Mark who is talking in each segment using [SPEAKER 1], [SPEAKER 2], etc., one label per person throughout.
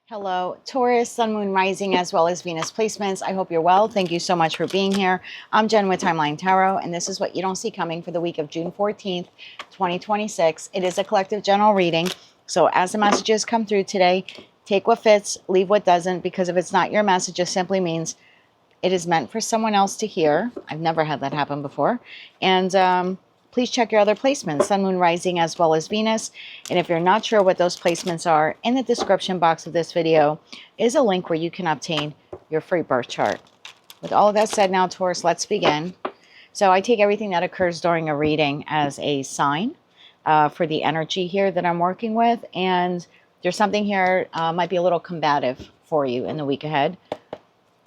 [SPEAKER 1] Hello, Taurus, Sun, Moon, Rising, as well as Venus placements. I hope you're well. Thank you so much for being here. I'm Jen with Timeline Tarot, and this is what you don't see coming for the week of June 14th, 2026. It is a collective general reading. So as the messages come through today, take what fits, leave what doesn't, because if it's not your message, it simply means it is meant for someone else to hear. I've never had that happen before. And please check your other placements, Sun, Moon, Rising, as well as Venus. And if you're not sure what those placements are, in the description box of this video is a link where you can obtain your free birth chart. With all of that said now, Taurus, let's begin. So I take everything that occurs during a reading as a sign for the energy here that I'm working with. And there's something here might be a little combative for you in the week ahead.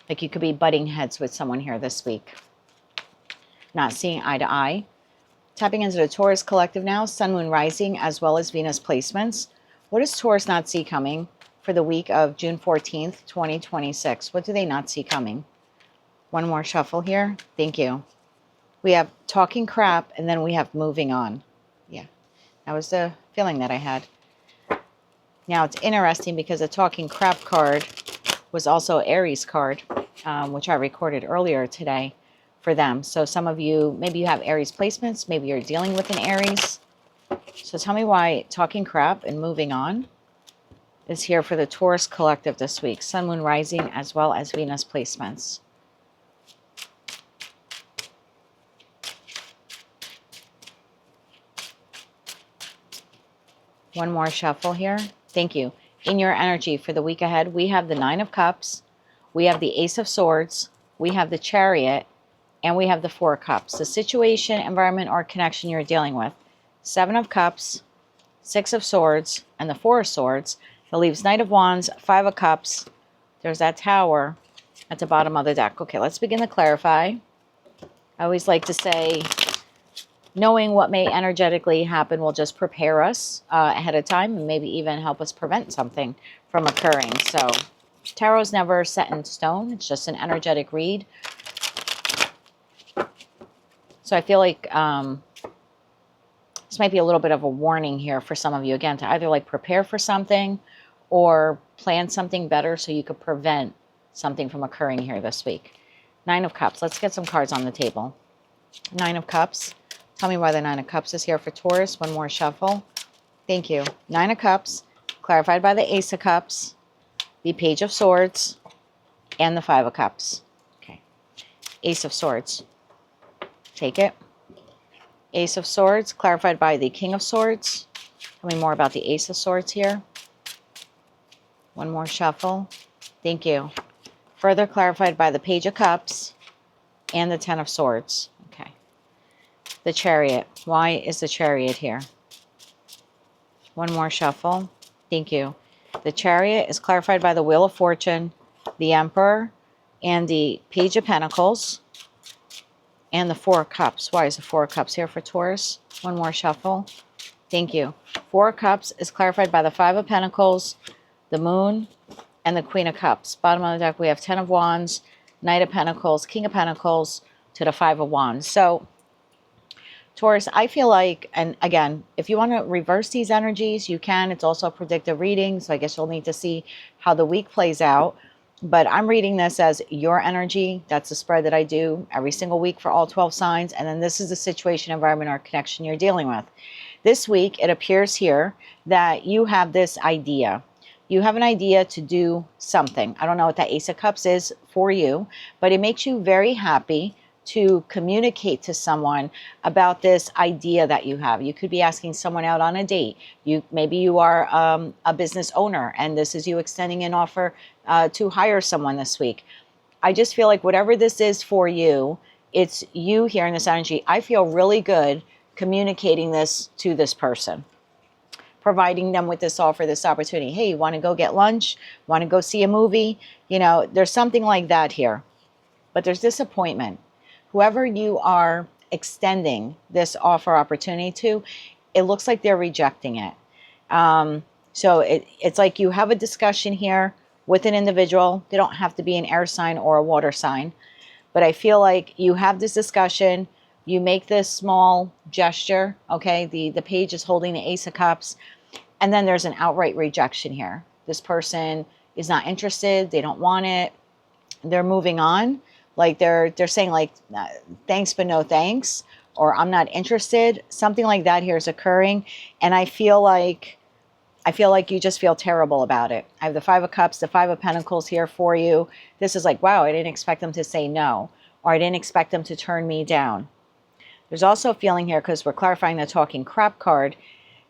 [SPEAKER 1] Like you could be butting heads with someone here this week. Not seeing eye to eye. Tapping into the Taurus collective now, Sun, Moon, Rising, as well as Venus placements. What does Taurus not see coming for the week of June 14th, 2026? What do they not see coming? One more shuffle here. Thank you. We have talking crap, and then we have moving on. Yeah, that was the feeling that I had. Now, it's interesting because the talking crap card was also Aries card, which I recorded earlier today for them. So some of you, maybe you have Aries placements, maybe you're dealing with an Aries. So tell me why talking crap and moving on is here for the Taurus collective this week. Sun, Moon, Rising, as well as Venus placements. One more shuffle here. Thank you. In your energy for the week ahead, we have the Nine of Cups, we have the Ace of Swords, we have the Chariot, and we have the Four of Cups. The situation, environment, or connection you're dealing with. Seven of Cups, Six of Swords, and the Four of Swords. That leaves Knight of Wands, Five of Cups. There's that Tower at the bottom of the deck. Okay, let's begin to clarify. I always like to say, knowing what may energetically happen will just prepare us ahead of time and maybe even help us prevent something from occurring. So tarot's never set in stone. It's just an energetic read. So I feel like this might be a little bit of a warning here for some of you, again, to either like prepare for something or plan something better so you could prevent something from occurring here this week. Nine of Cups. Let's get some cards on the table. Nine of Cups. Tell me why the Nine of Cups is here for Taurus. One more shuffle. Thank you. Nine of Cups, clarified by the Ace of Cups, the Page of Swords, and the Five of Cups. Okay. Ace of Swords. Take it. Ace of Swords, clarified by the King of Swords. Tell me more about the Ace of Swords here. One more shuffle. Thank you. Further clarified by the Page of Cups and the Ten of Swords. Okay. The Chariot. Why is the Chariot here? One more shuffle. Thank you. The Chariot is clarified by the Wheel of Fortune, the Emperor, and the Page of Pentacles. And the Four of Cups. Why is the Four of Cups here for Taurus? One more shuffle. Thank you. Four of Cups is clarified by the Five of Pentacles, the Moon, and the Queen of Cups. Bottom of the deck, we have Ten of Wands, Knight of Pentacles, King of Pentacles, to the Five of Wands. So, Taurus, I feel like, and again, if you want to reverse these energies, you can. It's also a predictive reading, so I guess you'll need to see how the week plays out. But I'm reading this as your energy. That's the spread that I do every single week for all 12 signs. And then this is the situation, environment, or connection you're dealing with. This week, it appears here that you have this idea. You have an idea to do something. I don't know what that Ace of Cups is for you, but it makes you very happy to communicate to someone about this idea that you have. You could be asking someone out on a date. Maybe you are a business owner and this is you extending an offer to hire someone this week. I just feel like whatever this is for you, it's you here in this energy. I feel really good communicating this to this person, providing them with this offer, this opportunity. Hey, you want to go get lunch? Want to go see a movie? You know, there's something like that here, but there's disappointment. Whoever you are extending this offer opportunity to, it looks like they're rejecting it. So it's like you have a discussion here with an individual. They don't have to be an air sign or a water sign. But I feel like you have this discussion. You make this small gesture. Okay, the page is holding the Ace of Cups. And then there's an outright rejection here. This person is not interested. They don't want it. They're moving on. Like they're saying like, thanks, but no thanks, or I'm not interested. Something like that here is occurring. And I feel like you just feel terrible about it. I have the Five of Cups, the Five of Pentacles here for you. This is like, wow, I didn't expect them to say no, or I didn't expect them to turn me down. There's also a feeling here, because we're clarifying the talking crap card.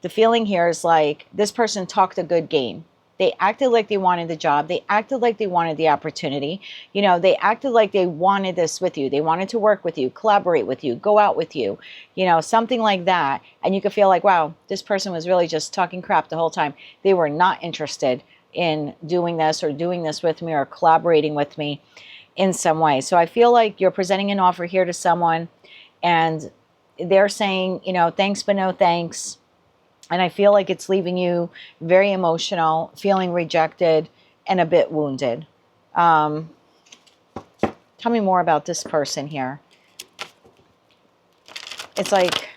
[SPEAKER 1] The feeling here is like this person talked a good game. They acted like they wanted the job. They acted like they wanted the opportunity. You know, they acted like they wanted this with you. They wanted to work with you, collaborate with you, go out with you, you know, something like that. And you could feel like, wow, this person was really just talking crap the whole time. They were not interested in doing this or doing this with me or collaborating with me in some way. So I feel like you're presenting an offer here to someone and they're saying, you know, thanks, but no thanks. And I feel like it's leaving you very emotional, feeling rejected, and a bit wounded. Tell me more about this person here. It's like,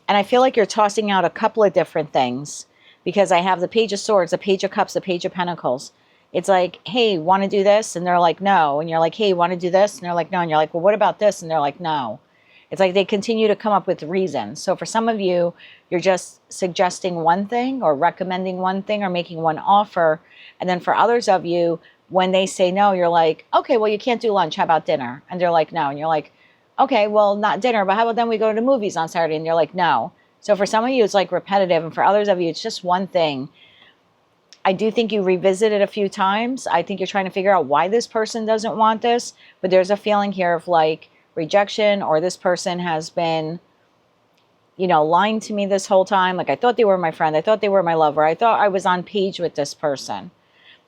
[SPEAKER 1] and I feel like you're tossing out a couple of different things, because I have the Page of Swords, the Page of Cups, the Page of Pentacles. It's like, hey, want to do this? And they're like, no. And you're like, hey, want to do this? And they're like, no. And you're like, well, what about this? And they're like, no. It's like they continue to come up with reasons. So for some of you, you're just suggesting one thing or recommending one thing or making one offer. And then for others of you, when they say no, you're like, okay, well, you can't do lunch. How about dinner? And they're like, no. And you're like, okay, well, not dinner, but how about then we go to the movies on Saturday? And you're like, no. So for some of you, it's like repetitive. And for others of you, it's just one thing. I do think you revisit it a few times. I think you're trying to figure out why this person doesn't want this. But there's a feeling here of like rejection, or this person has been, you know, lying to me this whole time. Like, I thought they were my friend. I thought they were my lover. I thought I was on page with this person.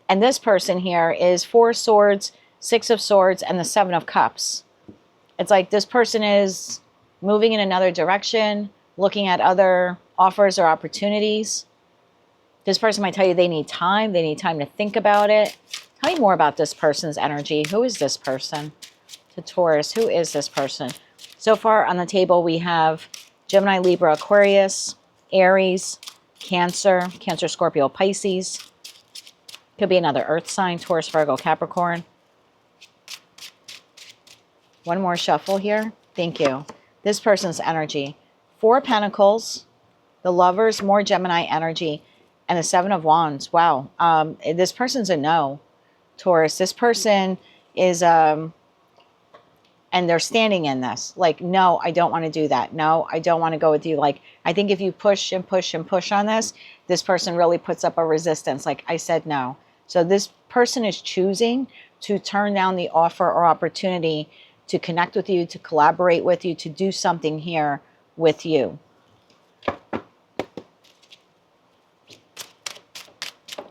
[SPEAKER 1] And this person here is Four of Swords, Six of Swords, and the Seven of Cups. It's like this person is moving in another direction, looking at other offers or opportunities. This person might tell you they need time. They need time to think about it. Tell me more about this person's energy. Who is this person? To Taurus, who is this person? So far on the table, we have Gemini, Libra, Aquarius, Aries, Cancer, Scorpio, Pisces. Could be another earth sign, Taurus, Virgo, Capricorn. One more shuffle here. Thank you. This person's energy. Four Pentacles, the Lovers, more Gemini energy, and the Seven of Wands. Wow. This person's a no, Taurus. This person is... and they're standing in this, like, no, I don't want to do that. No, I don't want to go with you. Like, I think if you push and push and push on this, this person really puts up a resistance. Like, I said no. So this person is choosing to turn down the offer or opportunity to connect with you, to collaborate with you, to do something here with you.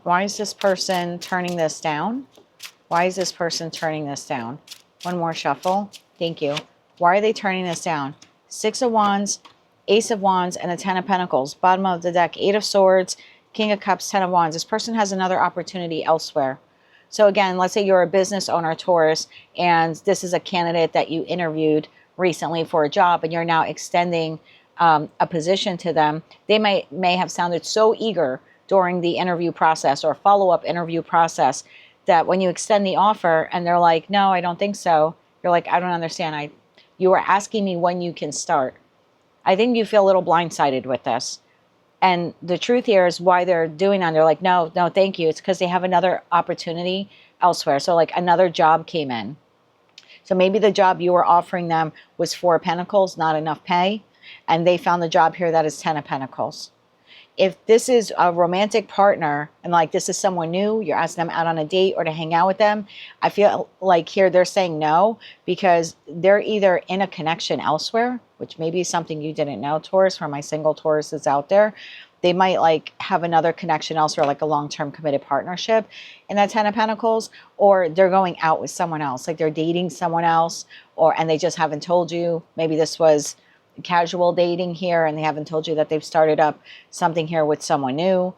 [SPEAKER 1] Why is this person turning this down? Why is this person turning this down? One more shuffle. Thank you. Why are they turning this down? Six of Wands, Ace of Wands, and the Ten of Pentacles. Bottom of the deck, Eight of Swords, King of Cups, Ten of Wands. This person has another opportunity elsewhere. So again, let's say you're a business owner, Taurus, and this is a candidate that you interviewed recently for a job, and you're now extending a position to them. They may have sounded so eager during the interview process or follow-up interview process that when you extend the offer and they're like, no, I don't think so. You're like, I don't understand. You were asking me when you can start. I think you feel a little blindsided with this. And the truth here is why they're doing that. They're like, no, thank you. It's because they have another opportunity elsewhere. So like another job came in. So maybe the job you were offering them was Four of Pentacles, not enough pay. And they found the job here that is Ten of Pentacles. If this is a romantic partner and like this is someone new, you're asking them out on a date or to hang out with them, I feel like here they're saying no because they're either in a connection elsewhere, which maybe is something you didn't know, Taurus, for my single Tauruses out there. They might like have another connection elsewhere, like a long-term committed partnership in that Ten of Pentacles, or they're going out with someone else, like they're dating someone else, and they just haven't told you. Maybe this was casual dating here and they haven't told you that they've started up something here with someone new.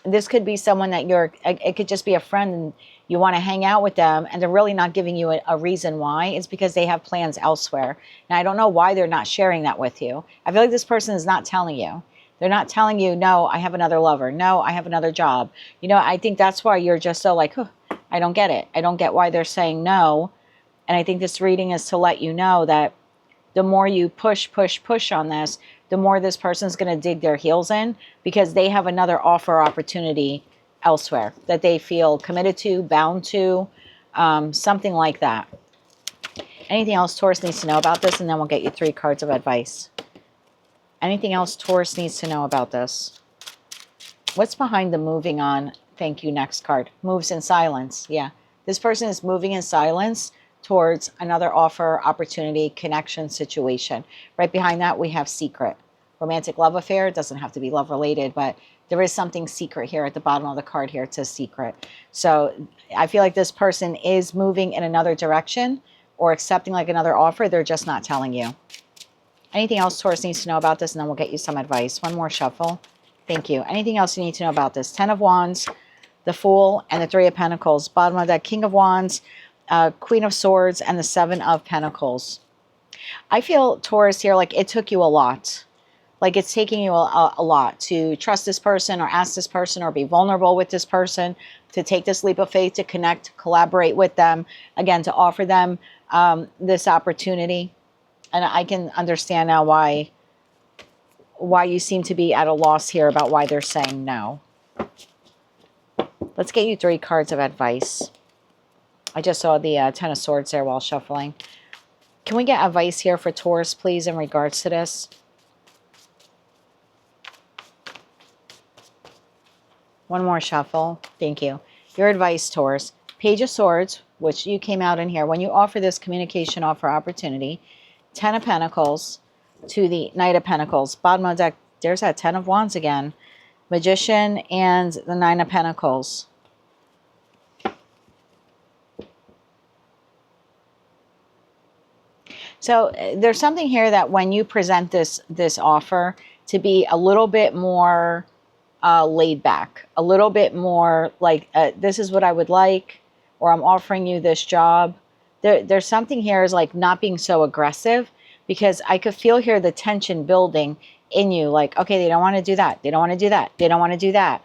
[SPEAKER 1] This could be someone that it could just be a friend and you want to hang out with them and they're really not giving you a reason why. It's because they have plans elsewhere. Now, I don't know why they're not sharing that with you. I feel like this person is not telling you. They're not telling you, no, I have another lover. No, I have another job. You know, I think that's why you're just so like, I don't get it. I don't get why they're saying no. And I think this reading is to let you know that the more you push on this, the more this person's going to dig their heels in, because they have another offer opportunity elsewhere that they feel committed to, bound to, something like that. Anything else Taurus needs to know about this? And then we'll get you 3 cards of advice. Anything else Taurus needs to know about this? What's behind the moving on? Thank you. Next card. Moves in silence. Yeah. This person is moving in silence towards another offer, opportunity, connection, situation. Right behind that, we have secret. Romantic love affair. It doesn't have to be love related, but there is something secret here at the bottom of the card here. It says secret. So I feel like this person is moving in another direction or accepting like another offer. They're just not telling you. Anything else Taurus needs to know about this? And then we'll get you some advice. One more shuffle. Thank you. Anything else you need to know about this? 10 of Wands, the Fool, and the 3 of Pentacles. Bottom of that, King of Wands, Queen of Swords, and the 7 of Pentacles. I feel, Taurus, here, like it took you a lot. Like it's taking you a lot to trust this person or ask this person or be vulnerable with this person, to take this leap of faith, to connect, collaborate with them, again, to offer them this opportunity. And I can understand now why you seem to be at a loss here about why they're saying no. Let's get you 3 cards of advice. I just saw the 10 of Swords there while shuffling. Can we get advice here for Taurus, please, in regards to this? One more shuffle. Thank you. Your advice, Taurus. Page of Swords, which you came out in here. When you offer this communication offer opportunity, 10 of Pentacles to the Knight of Pentacles. Bottom of the deck, there's that 10 of Wands again. Magician and the 9 of Pentacles. So there's something here that when you present this offer, to be a little bit more laid back, a little bit more like, this is what I would like, or I'm offering you this job. There's something here is like not being so aggressive, because I could feel here the tension building in you. Like, okay, they don't want to do that. They don't want to do that. They don't want to do that.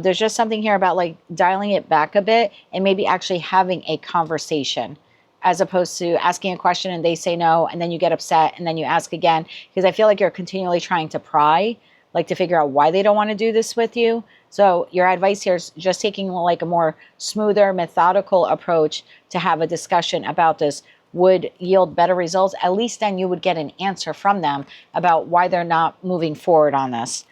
[SPEAKER 1] There's just something here about like dialing it back a bit and maybe actually having a conversation, as opposed to asking a question and they say no, and then you get upset and then you ask again, because I feel like you're continually trying to pry, like to figure out why they don't want to do this with you. So your advice here is just taking like a more smoother, methodical approach to have a discussion about this would yield better results. At least then you would get an answer from them about why they're not moving forward on this.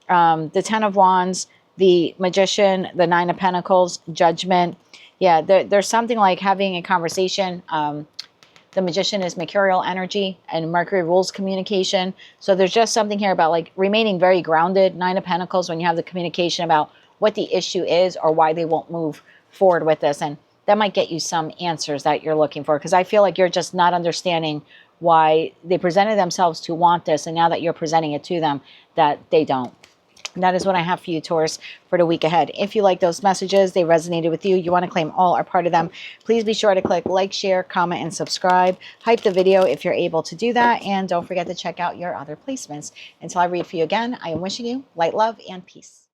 [SPEAKER 1] The 10 of Wands, the Magician, the 9 of Pentacles, Judgment. Yeah, there's something like having a conversation. The Magician is mercurial energy, and Mercury rules communication. So there's just something here about like remaining very grounded. 9 of Pentacles, when you have the communication about what the issue is or why they won't move forward with this. And that might get you some answers that you're looking for, because I feel like you're just not understanding why they presented themselves to want this, and now that you're presenting it to them, that they don't. And that is what I have for you, Taurus, for the week ahead. If you like those messages, they resonated with you, you want to claim all or part of them, please be sure to click like, share, comment, and subscribe. Hype the video if you're able to do that. And don't forget to check out your other placements. Until I read for you again, I am wishing you light, love, and peace.